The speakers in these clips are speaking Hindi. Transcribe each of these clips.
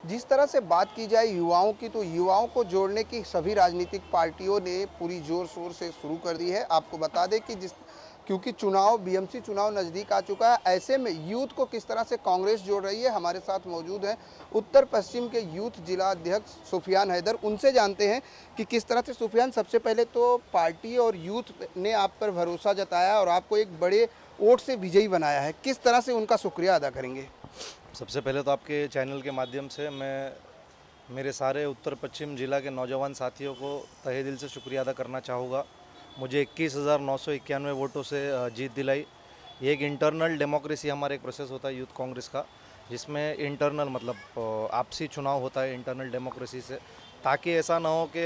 जिस तरह से बात की जाए युवाओं की, तो युवाओं को जोड़ने की सभी राजनीतिक पार्टियों ने पूरी जोर शोर से शुरू कर दी है। आपको बता दें कि क्योंकि चुनाव बीएमसी चुनाव नज़दीक आ चुका है, ऐसे में यूथ को किस तरह से कांग्रेस जोड़ रही है। हमारे साथ मौजूद हैं उत्तर पश्चिम के यूथ जिला अध्यक्ष सुफियान हैदर। उनसे जानते हैं कि किस तरह से। सुफियान, सबसे पहले तो पार्टी और यूथ ने आप पर भरोसा जताया और आपको एक बड़े वोट से विजयी बनाया है, किस तरह से उनका शुक्रिया अदा करेंगे? सबसे पहले तो आपके चैनल के माध्यम से मैं मेरे सारे उत्तर पश्चिम ज़िला के नौजवान साथियों को तहे दिल से शुक्रिया अदा करना चाहूँगा। मुझे 21,991 वोटों से जीत दिलाई। ये एक इंटरनल डेमोक्रेसी हमारा एक प्रोसेस होता है यूथ कांग्रेस का, जिसमें इंटरनल मतलब आपसी चुनाव होता है इंटरनल डेमोक्रेसी से, ताकि ऐसा ना हो कि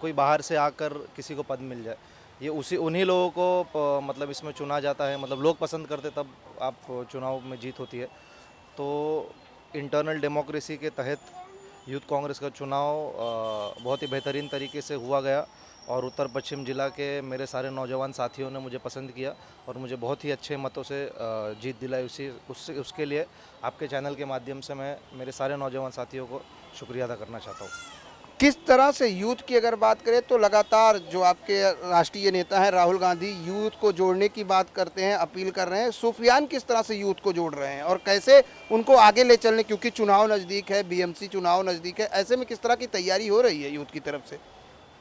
कोई बाहर से आकर किसी को पद मिल जाए। ये उन्हीं लोगों को मतलब इसमें चुना जाता है, मतलब लोग पसंद करते तब आप चुनाव में जीत होती है। तो इंटरनल डेमोक्रेसी के तहत यूथ कांग्रेस का चुनाव बहुत ही बेहतरीन तरीके से हुआ गया और उत्तर पश्चिम ज़िला के मेरे सारे नौजवान साथियों ने मुझे पसंद किया और मुझे बहुत ही अच्छे मतों से जीत दिलाई। उसके लिए आपके चैनल के माध्यम से मैं मेरे सारे नौजवान साथियों को शुक्रिया अदा करना चाहता हूँ। किस तरह से यूथ की अगर बात करें तो लगातार जो आपके राष्ट्रीय नेता हैं राहुल गांधी यूथ को जोड़ने की बात करते हैं, अपील कर रहे हैं। सुफियान किस तरह से यूथ को जोड़ रहे हैं और कैसे उनको आगे ले चलने, क्योंकि चुनाव नज़दीक है, बीएमसी चुनाव नज़दीक है, ऐसे में किस तरह की तैयारी हो रही है यूथ की तरफ से?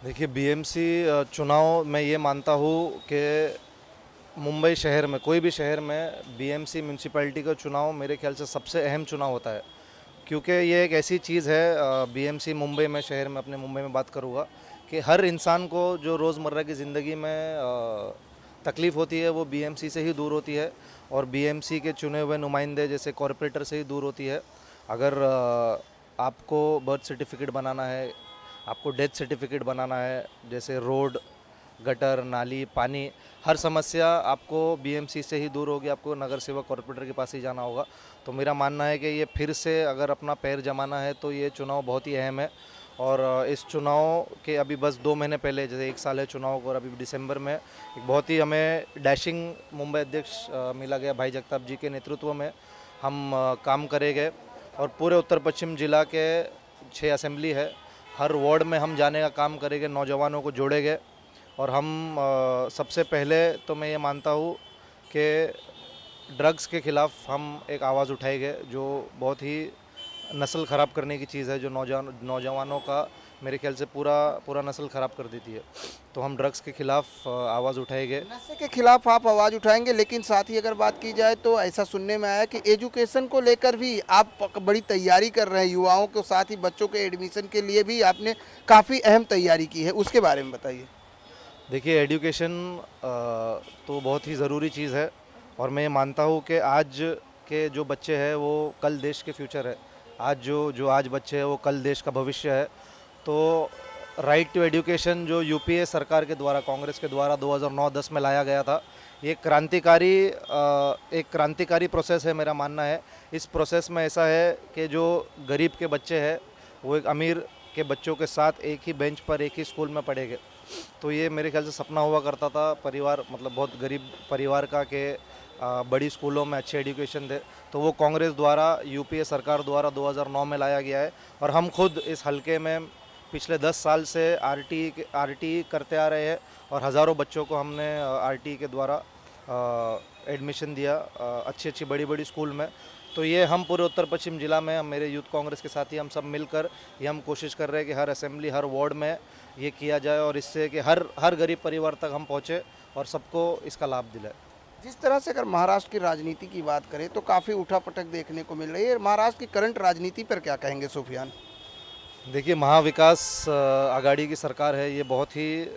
देखिए, बीएमसी चुनाव मैं ये मानता हूँ कि मुंबई शहर में, कोई भी शहर में बीएमसी म्यूनसिपैलिटी का चुनाव मेरे ख्याल से सबसे अहम चुनाव होता है, क्योंकि ये एक ऐसी चीज़ है बीएमसी मुंबई में, शहर में, अपने मुंबई में बात करूँगा कि हर इंसान को जो रोज़मर्रा की ज़िंदगी में तकलीफ़ होती है वो बीएमसी से ही दूर होती है और बीएमसी के चुने हुए नुमाइंदे जैसे कॉरपोरेटर से ही दूर होती है। अगर आपको बर्थ सर्टिफिकेट बनाना है, आपको डेथ सर्टिफिकेट बनाना है, जैसे रोड, गटर, नाली, पानी, हर समस्या आपको बीएमसी से ही दूर होगी, आपको नगर सेवक कॉरपोरेटर के पास ही जाना होगा। तो मेरा मानना है कि ये फिर से अगर अपना पैर जमाना है तो ये चुनाव बहुत ही अहम है और इस चुनाव के अभी बस 2 महीने पहले, जैसे 1 साल है चुनाव को और अभी दिसंबर में एक बहुत ही हमें डैशिंग मुंबई अध्यक्ष मिला गया भाई जगताप जी के नेतृत्व में हम काम करेंगे और पूरे उत्तर पश्चिम जिला के 6 असेंबली है, हर वार्ड में हम जाने का काम करेंगे, नौजवानों को जोड़ेंगे और हम सबसे पहले तो मैं ये मानता हूँ कि ड्रग्स के ख़िलाफ़ हम एक आवाज़ उठाएंगे, जो बहुत ही नस्ल ख़राब करने की चीज़ है, जो नौजवानों का मेरे ख्याल से पूरा नस्ल ख़राब कर देती है। तो हम ड्रग्स के ख़िलाफ़ आवाज़ उठाएंगे। नशे के खिलाफ आप आवाज़ उठाएंगे, लेकिन साथ ही अगर बात की जाए तो ऐसा सुनने में आया कि एजुकेशन को लेकर भी आप बड़ी तैयारी कर रहे हैं। युवाओं को, साथ ही बच्चों के एडमिशन के लिए भी आपने काफ़ी अहम तैयारी की है, उसके बारे में बताइए। देखिए, एजुकेशन तो बहुत ही ज़रूरी चीज़ है और मैं ये मानता हूँ कि आज के जो बच्चे हैं वो कल देश के फ्यूचर है। आज जो आज बच्चे हैं वो कल देश का भविष्य है। तो राइट टू एजुकेशन जो यूपीए सरकार के द्वारा, कांग्रेस के द्वारा 2009-10 में लाया गया था, ये एक क्रांतिकारी प्रोसेस है मेरा मानना है। इस प्रोसेस में ऐसा है कि जो गरीब के बच्चे हैं वो एक अमीर के बच्चों के साथ एक ही बेंच पर एक ही स्कूल में पढ़ेंगे। तो ये मेरे ख्याल से सपना हुआ करता था परिवार, मतलब बहुत गरीब परिवार का, कि बड़ी स्कूलों में अच्छे एजुकेशन दे। तो वो कांग्रेस द्वारा, यूपीए सरकार द्वारा 2009 में लाया गया है और हम खुद इस हलके में पिछले 10 साल से आरटी करते आ रहे हैं और हज़ारों बच्चों को हमने आरटी के द्वारा एडमिशन दिया अच्छी अच्छी बड़ी बड़ी स्कूल में। तो ये हम पूरे उत्तर पश्चिम ज़िला में, हम मेरे यूथ कांग्रेस के साथी हम सब मिलकर ये हम कोशिश कर रहे हैं कि हर असेंबली, हर वार्ड में ये किया जाए और इससे कि हर गरीब परिवार तक हम पहुँचे और सबको इसका लाभ दिलाए। जिस तरह से अगर महाराष्ट्र की राजनीति की बात करें तो काफ़ी उठापटक देखने को मिल रही है। महाराष्ट्र की करंट राजनीति पर क्या कहेंगे सुफियान? देखिए, महाविकास आघाड़ी की सरकार है, ये बहुत ही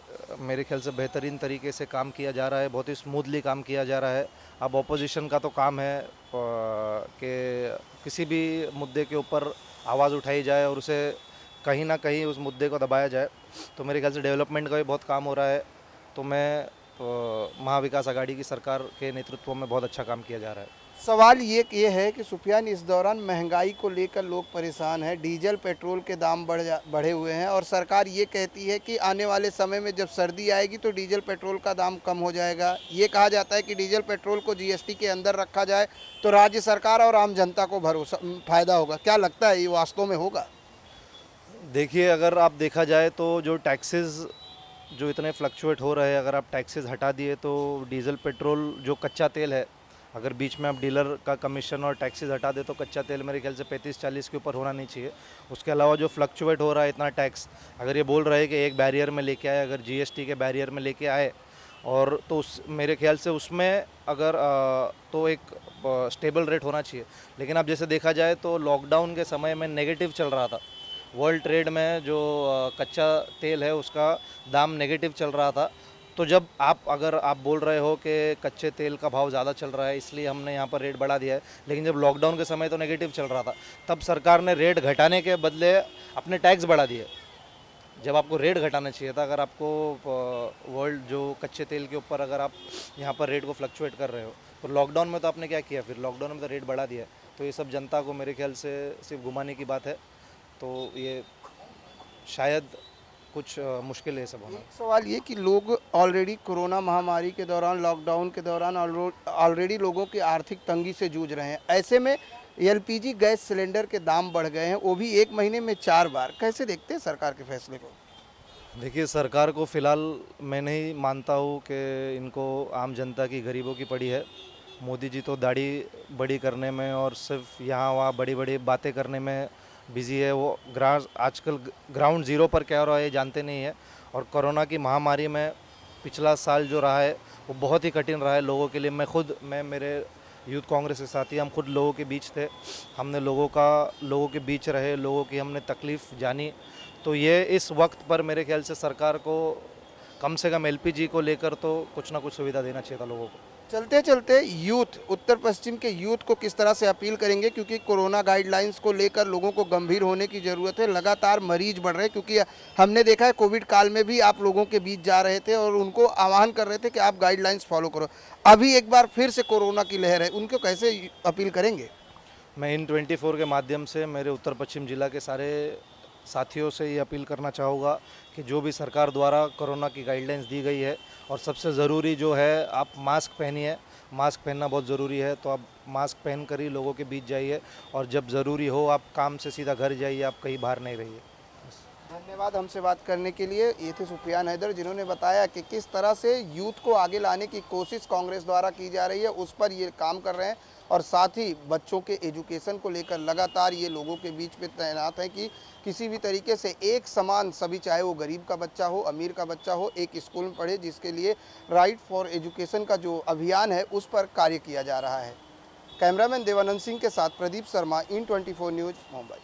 मेरे ख्याल से बेहतरीन तरीके से काम किया जा रहा है, बहुत ही स्मूथली काम किया जा रहा है। अब ऑपोजिशन का तो काम है कि किसी भी मुद्दे के ऊपर आवाज़ उठाई जाए और उसे कहीं ना कहीं उस मुद्दे को दबाया जाए। तो मेरे ख्याल से डेवलपमेंट का भी बहुत काम हो रहा है। तो मैं महाविकास आघाड़ी की सरकार के नेतृत्व में बहुत अच्छा काम किया जा रहा है। सवाल ये है कि सुफियान, इस दौरान महंगाई को लेकर लोग परेशान हैं, डीजल पेट्रोल के दाम बढ़े हुए हैं और सरकार ये कहती है कि आने वाले समय में जब सर्दी आएगी तो डीजल पेट्रोल का दाम कम हो जाएगा। ये कहा जाता है कि डीजल पेट्रोल को जीएसटी के अंदर रखा जाए तो राज्य सरकार और आम जनता को भरोसा फायदा होगा। क्या लगता है ये वास्तव में होगा? देखिए, अगर आप देखा जाए तो जो टैक्सेस जो इतने फ्लक्चुएट हो रहे हैं, अगर आप टैक्सेस हटा दिए तो डीजल पेट्रोल जो कच्चा तेल है, अगर बीच में आप डीलर का कमीशन और टैक्सेस हटा दे तो कच्चा तेल मेरे ख्याल से 35-40 के ऊपर होना नहीं चाहिए। उसके अलावा जो फ्लक्चुएट हो रहा है इतना टैक्स, अगर ये बोल रहे हैं कि एक बैरियर में लेके आए, अगर जीएसटी के बैरियर में लेके आए और तो उस मेरे ख्याल से उसमें अगर तो एक स्टेबल रेट होना चाहिए। लेकिन अब जैसे देखा जाए तो लॉकडाउन के समय में नेगेटिव चल रहा था, वर्ल्ड ट्रेड में जो कच्चा तेल है उसका दाम नेगेटिव चल रहा था। तो जब अगर आप बोल रहे हो कि कच्चे तेल का भाव ज़्यादा चल रहा है इसलिए हमने यहाँ पर रेट बढ़ा दिया है, लेकिन जब लॉकडाउन के समय तो नेगेटिव चल रहा था, तब सरकार ने रेट घटाने के बदले अपने टैक्स बढ़ा दिए। जब आपको रेट घटाना चाहिए था, अगर आपको वर्ल्ड जो कच्चे तेल के ऊपर अगर आप यहाँ पर रेट को फ्लक्चुएट कर रहे हो तो लॉकडाउन में तो आपने क्या किया, फिर लॉकडाउन में तो रेट बढ़ा दिया। तो ये सब जनता को मेरे ख्याल से सिर्फ घुमाने की बात है, तो ये शायद कुछ मुश्किल है सब होना। एक सवाल ये कि लोग ऑलरेडी कोरोना महामारी के दौरान, लॉकडाउन के दौरान ऑलरेडी लोगों की आर्थिक तंगी से जूझ रहे हैं। ऐसे में एलपीजी गैस सिलेंडर के दाम बढ़ गए हैं, वो भी एक महीने में 4 बार। कैसे देखते हैं सरकार के फैसले को? देखिए, सरकार को फ़िलहाल मैं नहीं मानता हूँ कि इनको आम जनता की, गरीबों की पड़ी है। मोदी जी तो दाढ़ी बड़ी करने में और सिर्फ यहाँ वहाँ बड़ी बड़ी बातें करने में बिज़ी है। वो आजकल ग्राउंड ज़ीरो पर क्या हो रहा है ये जानते नहीं है। और कोरोना की महामारी में पिछला साल जो रहा है वो बहुत ही कठिन रहा है लोगों के लिए। मैं मेरे यूथ कांग्रेस के साथी, हम खुद लोगों के बीच थे, हमने लोगों के बीच रहे, लोगों की हमने तकलीफ़ जानी। तो ये इस वक्त पर मेरे ख्याल से सरकार को कम से कम एलपीजी को लेकर तो कुछ ना कुछ सुविधा देना चाहिए था लोगों को। चलते चलते यूथ, उत्तर पश्चिम के यूथ को किस तरह से अपील करेंगे, क्योंकि कोरोना गाइडलाइंस को लेकर लोगों को गंभीर होने की ज़रूरत है। लगातार मरीज बढ़ रहे हैं, क्योंकि हमने देखा है कोविड काल में भी आप लोगों के बीच जा रहे थे और उनको आह्वान कर रहे थे कि आप गाइडलाइंस फॉलो करो। अभी एक बार फिर से कोरोना की लहर है, उनको कैसे अपील करेंगे? मैं इन 24 के माध्यम से मेरे उत्तर पश्चिम जिला के सारे साथियों से ये अपील करना चाहूँगा कि जो भी सरकार द्वारा कोरोना की गाइडलाइंस दी गई है, और सबसे ज़रूरी जो है आप मास्क पहनिए, मास्क पहनना बहुत ज़रूरी है। तो आप मास्क पहन कर ही लोगों के बीच जाइए और जब ज़रूरी हो आप काम से सीधा घर जाइए, आप कहीं बाहर नहीं रहिए। धन्यवाद हमसे बात करने के लिए। ये थे सुफियान हैदर, जिन्होंने बताया कि किस तरह से यूथ को आगे लाने की कोशिश कांग्रेस द्वारा की जा रही है, उस पर ये काम कर रहे हैं और साथ ही बच्चों के एजुकेशन को लेकर लगातार ये लोगों के बीच में तैनात है कि किसी भी तरीके से एक समान सभी, चाहे वो गरीब का बच्चा हो, अमीर का बच्चा हो, एक स्कूल में पढ़े, जिसके लिए राइट फॉर एजुकेशन का जो अभियान है उस पर कार्य किया जा रहा है। कैमरामैन देवानंद सिंह के साथ प्रदीप शर्मा, इन 24 न्यूज़, मुंबई।